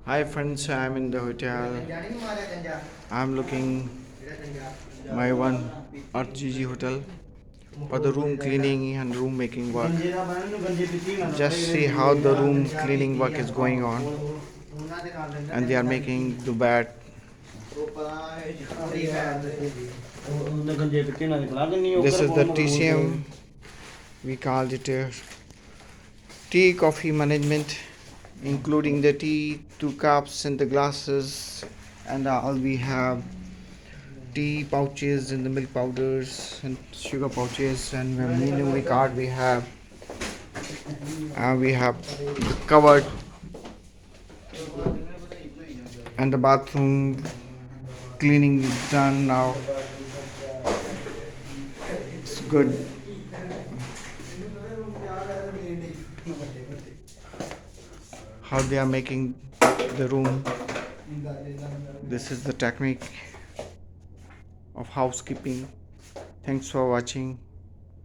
Hi friends, I'm in the hotel. I'm looking my one RGG hotel for the room cleaning and room making work. Just see how the room cleaning work is going on, and they are making the bed. This is the TCM. We called it tea coffee management, including the tea, 2 cups, and the glasses, and all we have tea pouches and the milk powders and sugar pouches, and memory card we have the cupboard and the bathroom cleaning is done now. It's good. How they are making the room. This is the technique of housekeeping. Thanks for watching.